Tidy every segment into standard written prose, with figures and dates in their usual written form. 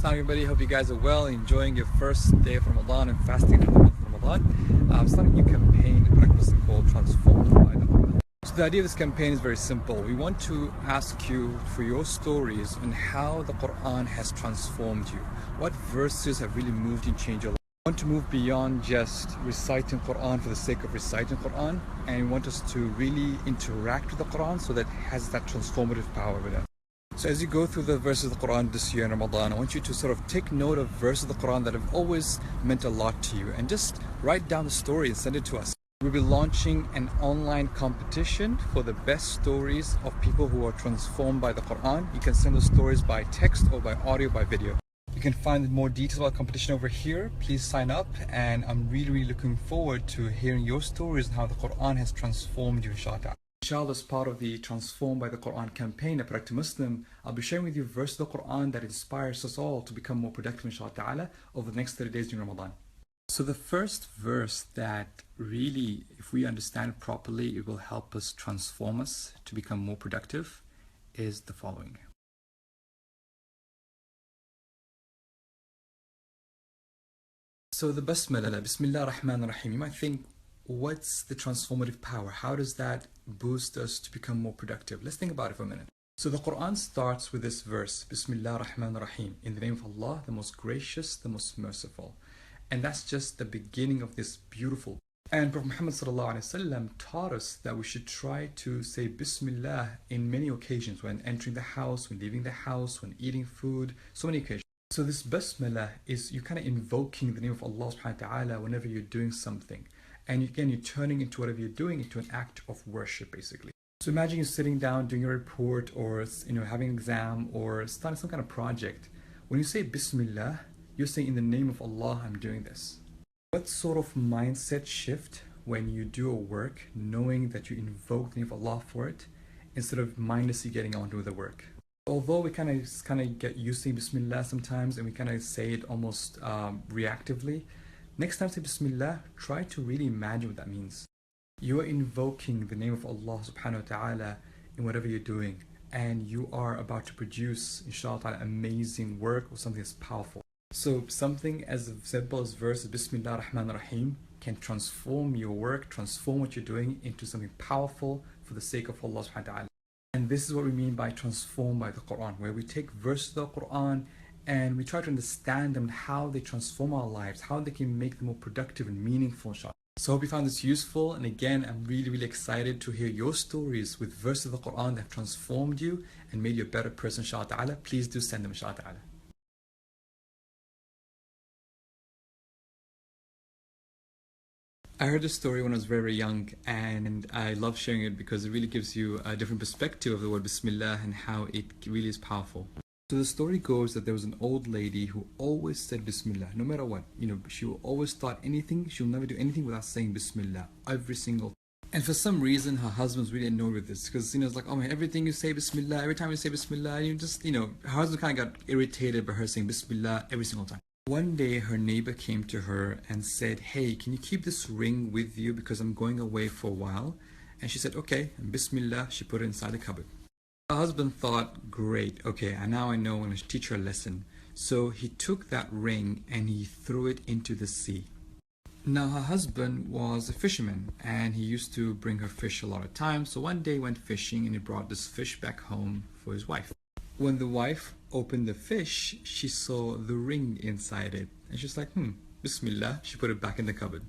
Assalamu everybody, hope you guys are well, enjoying your first day of Ramadan and fasting for the month of Ramadan. I'm starting a new campaign, a practice called Transformed by the Quran. So the idea of this campaign is very simple. We want to ask you for your stories on how the Quran has transformed you. What verses have really moved you and changed your life? We want to move beyond just reciting Quran for the sake of reciting Quran, and we want us to really interact with the Quran so that it has that transformative power with us. So as you go through the verses of the Quran this year in Ramadan, I want you to sort of take note of verses of the Quran that have always meant a lot to you and just write down the story and send it to us. We'll be launching an online competition for the best stories of people who are transformed by the Quran. You can send those stories by text or by audio, by video. You can find more details about the competition over here. Please sign up, and I'm really looking forward to hearing your stories and how the Quran has transformed you, inshallah. Inshallah, as part of the Transformed by the Quran campaign, A Productive Muslim, I'll be sharing with you verses of the Quran that inspires us all to become more productive, inshallah, over the next 30 days during Ramadan. So the first verse that really, if we understand it properly, it will help us transform us to become more productive is the following. So the Basmala, Bismillah ar-Rahman ar-Rahim, you might think, what's the transformative power? How does that boost us to become more productive? Let's think about it for a minute. So the Quran starts with this verse, Bismillah ar-Rahman ar-Rahim, in the name of Allah, the most gracious, the most merciful. And that's just the beginning of this beautiful. And Prophet Muhammad ﷺ taught us that we should try to say Bismillah in many occasions, when entering the house, when leaving the house, when eating food, so many occasions. So this Basmala is you kind of invoking the name of Allah subhanahu wa ta'ala whenever you're doing something. And again, you're turning into whatever you're doing into an act of worship, basically. So imagine you're sitting down doing a report, or having an exam, or starting some kind of project. When you say Bismillah, you're saying, in the name of Allah, I'm doing this. What sort of mindset shift when you do a work, knowing that you invoke the name of Allah for it, instead of mindlessly getting on with the work? Although we kind of get used to Bismillah sometimes, and we kind of say it almost reactively, next time say Bismillah, try to really imagine what that means. You are invoking the name of Allah subhanahu wa ta'ala in whatever you're doing, and you are about to produce, inshallah, amazing work or something that's powerful. So something as simple as verse Bismillah ar-Rahman ar-Rahim can transform your work, transform what you're doing into something powerful for the sake of Allah subhanahu wa ta'ala. And this is what we mean by transformed by the Quran, where we take verses of the Quran and we try to understand them, how they transform our lives, how they can make them more productive and meaningful, inshallah. So I hope you found this useful, and again, I'm really excited to hear your stories with verses of the Quran that have transformed you and made you a better person, inshallah. Please do send them, inshallah. I heard this story when I was very young, and I love sharing it because it really gives you a different perspective of the word Bismillah and how it really is powerful. So the story goes that there was an old lady who always said Bismillah, no matter what. She will always start anything, she'll never do anything without saying Bismillah, every single time. And for some reason, her husband's really annoyed with this, because it's like, oh man, everything you say Bismillah, every time you say Bismillah, her husband kind of got irritated by her saying Bismillah every single time. One day her neighbor came to her and said, hey, can you keep this ring with you because I'm going away for a while? And she said, okay, and Bismillah, she put it inside the cupboard. Her husband thought, great, okay, and now I know I'm going to teach her a lesson. So he took that ring and he threw it into the sea. Now her husband was a fisherman, and he used to bring her fish a lot of times. So one day he went fishing and he brought this fish back home for his wife. When the wife opened the fish, she saw the ring inside it, and she's like, Bismillah, she put it back in the cupboard.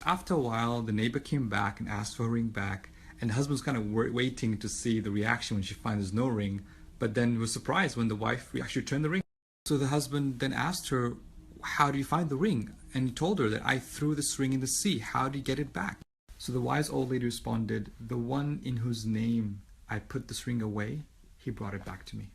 After a while, the neighbor came back and asked for her ring back, and the husband's kind of waiting to see the reaction when she finds there's no ring, but then was surprised when the wife actually returned the ring. So the husband then asked her, how do you find the ring? And he told her that I threw this ring in the sea, how do you get it back? So the wise old lady responded, the one in whose name I put this ring away, he brought it back to me.